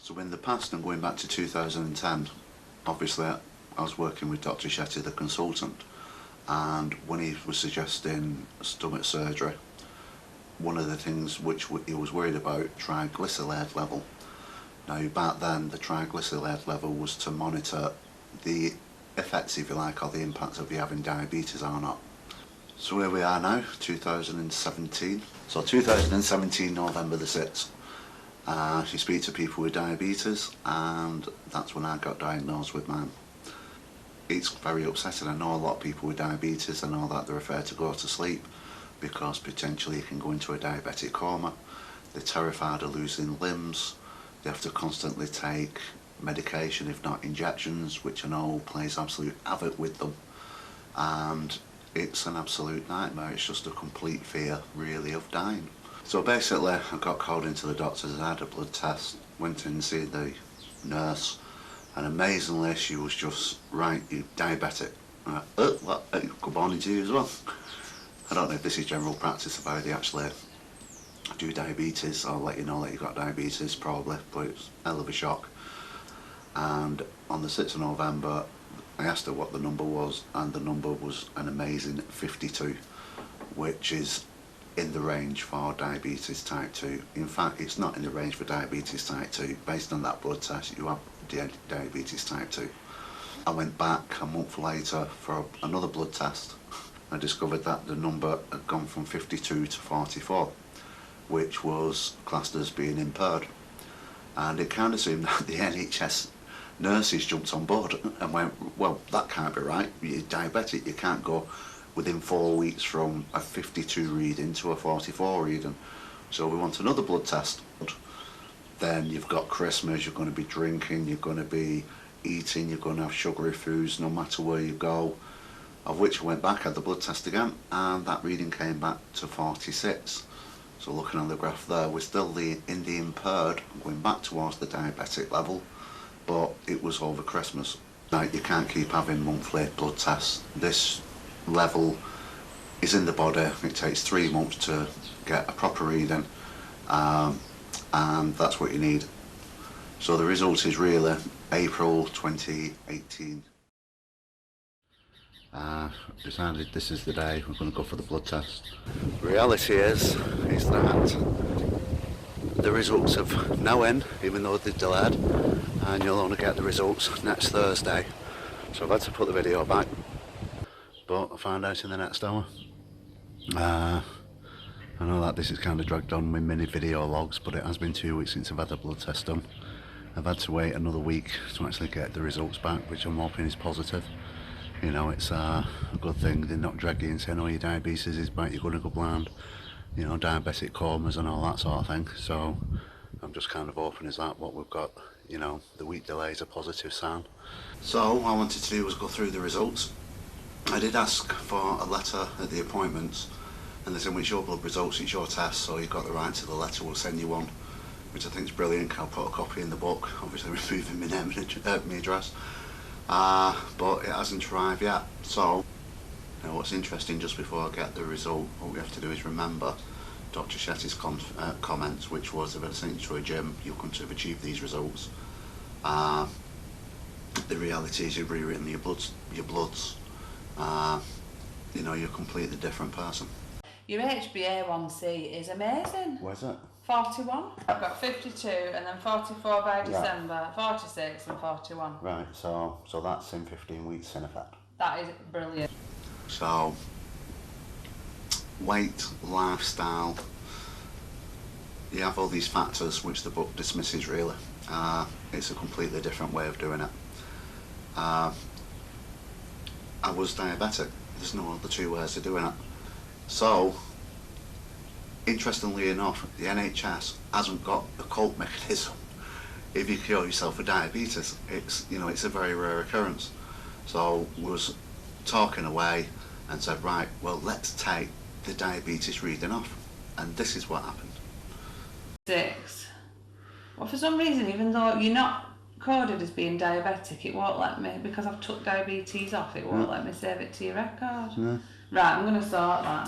So in the past, and going back to 2010, obviously I was working with Dr. Shetty, the consultant, and when he was suggesting stomach surgery, one of the things which he was worried about, triglyceride level. Now back then the triglyceride level was to monitor the effects, if you like, or the impact of you having diabetes or not. So here we are now, 2017. So 2017, November the 6th. You speak to people with diabetes, and that's when I got diagnosed with mine. It's very upsetting. I know a lot of people with diabetes, I know that they're afraid to go to sleep because potentially you can go into a diabetic coma. They're terrified of losing limbs. They have to constantly take medication, if not injections, which I know plays absolute havoc with them. And it's an absolute nightmare. It's just a complete fear, really, of dying. So basically, I got called into the doctors. I had a blood test, went in to see the nurse, and amazingly, she was just, right, you're diabetic. Good morning to you as well. I don't know if this is general practice of how they actually do diabetes, or let you know that you've got diabetes, probably, but it's a hell of a shock. And on the 6th of November, I asked her what the number was, and the number was an amazing 52, which is in the range for diabetes type 2. In fact, it's not in the range for diabetes type 2. Based on that blood test, you have diabetes type 2. I went back a month later for another blood test. I discovered that the number had gone from 52 to 44, which was classed as being impaired. And it kind of seemed that the NHS nurses jumped on board and went, well, that can't be right. You're diabetic, you can't go within 4 weeks from a 52 reading to a 44 reading. So we want another blood test. Then you've got Christmas, you're going to be drinking, you're going to be eating, you're going to have sugary foods no matter where you go. Of which I went back, had the blood test again, and that reading came back to 46. So looking on the graph there, we're still in the impaired, going back towards the diabetic level, but it was over Christmas. Now, you can't keep having monthly blood tests. This level is in the body. It takes 3 months to get a proper reading, and that's what you need. So the result is really April 2018. Decided this is the day we're going to go for the blood test. The reality is that the results have now in, even though they're delayed, and you'll only get the results next Thursday. So I've had to put the video back, but I'll find out in the next hour. I know that this is kind of dragged on with mini video logs, but it has been 2 weeks since I've had the blood test done. I've had to wait another week to actually get the results back, which I'm hoping is positive. You know, it's a good thing. They're not dragging you and saying, oh, your diabetes is bad, you're going to go blind. You know, diabetic comas and all that sort of thing. So I'm just kind of hoping is that what we've got, you know, the week delay is a positive sign. So what I wanted to do was go through the results. I did ask for a letter at the appointments, and they said, well, it's your blood results, it's your test, so you've got the right to the letter, we'll send you one, which I think is brilliant. I'll put a copy in the book, obviously removing my name and my address. But it hasn't arrived yet. So, now what's interesting, just before I get the result, what we have to do is remember Dr. Shetty's comments, which was, if I sent you to a gym, you couldn't have achieved these results. The reality is you've rewritten your bloods. You know, you're a completely different person. Your HbA1c is amazing. Where's it? 41. I've got 52 and then 44 by December, 46 and 41. Right, so that's in 15 weeks in effect. That is brilliant. So, weight, lifestyle, you have all these factors which the book dismisses really. It's a completely different way of doing it. I was diabetic. There's no other two ways of doing it. So, interestingly enough, the NHS hasn't got a cope mechanism. If you cure yourself of diabetes, it's a very rare occurrence. So was talking away and said, right, well, let's take the diabetes reading off, and this is what happened. 6. Well, for some reason, even though you're not coded as being diabetic, it won't let me, because I've took diabetes off, it won't let me save it to your record. Yeah. Right, I'm going to sort that.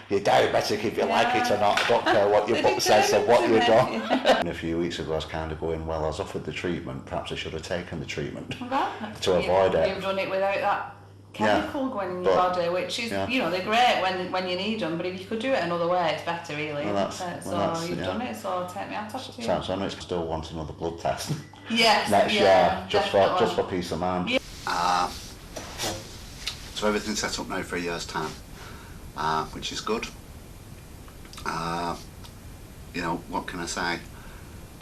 You're diabetic if you like it or not. I don't care what your book says or what you don't. And a few weeks ago I was kind of going, well, I was offered the treatment, perhaps I should have taken the treatment to avoid it. You've done it without that chemical going in your body, which is, you know, they're great when you need them, but if you could do it another way, it's better, really, isn't it? So you've done it, so take me out of it. So I know it's still want another blood test. Yes, next year, just for peace of mind. Yeah. So everything's set up now for a year's time, which is good. You know, what can I say?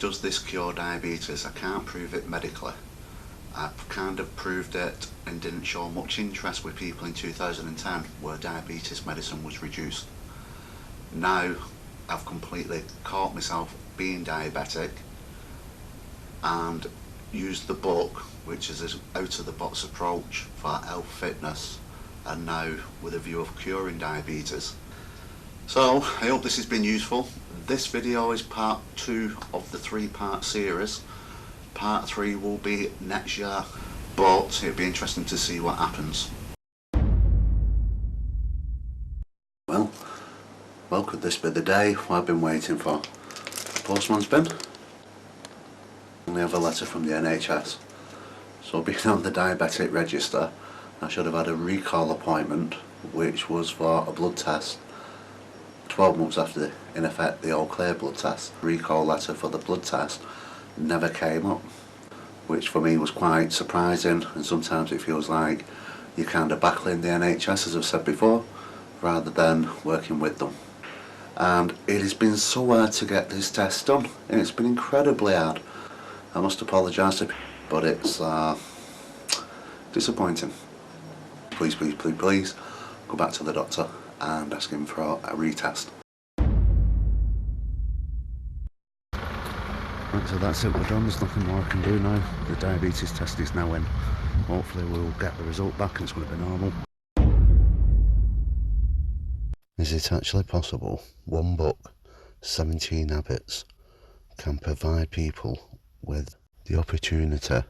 Does this cure diabetes? I can't prove it medically. I've kind of proved it and didn't show much interest with people in 2010 where diabetes medicine was reduced. Now I've completely caught myself being diabetic and used the book, which is an out-of-the-box approach for health, fitness, and now with a view of curing diabetes. So I hope this has been useful. This video is part 2 of the 3-part series. Part 3 will be next year, but it'll be interesting to see what happens. Well, could this be the day I've been waiting for? Postman's bin. We have a letter from the NHS. So being on the diabetic register, I should have had a recall appointment, which was for a blood test 12 months after, in effect, the all clear blood test. Recall letter for the blood test never came up, which for me was quite surprising, and sometimes it feels like you're kind of battling the NHS, as I've said before, rather than working with them. And it has been so hard to get this test done, and it's been incredibly hard. I must apologise to people, but it's disappointing. Please go back to the doctor and ask him for a retest. Right, so that's it, we're done. There's nothing more I can do now. The diabetes test is now in. Hopefully we'll get the result back and it's going to be normal. Is it actually possible one book, 17 habits, can provide people with the opportunity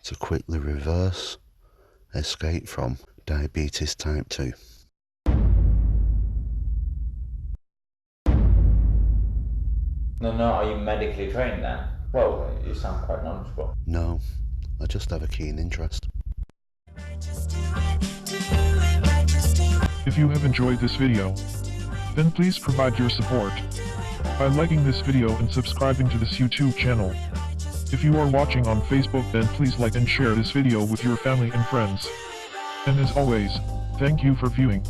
to quickly reverse, escape from diabetes type 2? No, are you medically trained then? Well, you sound quite knowledgeable. No, I just have a keen interest. If you have enjoyed this video, then please provide your support by liking this video and subscribing to this YouTube channel. If you are watching on Facebook, then please like and share this video with your family and friends. And as always, thank you for viewing.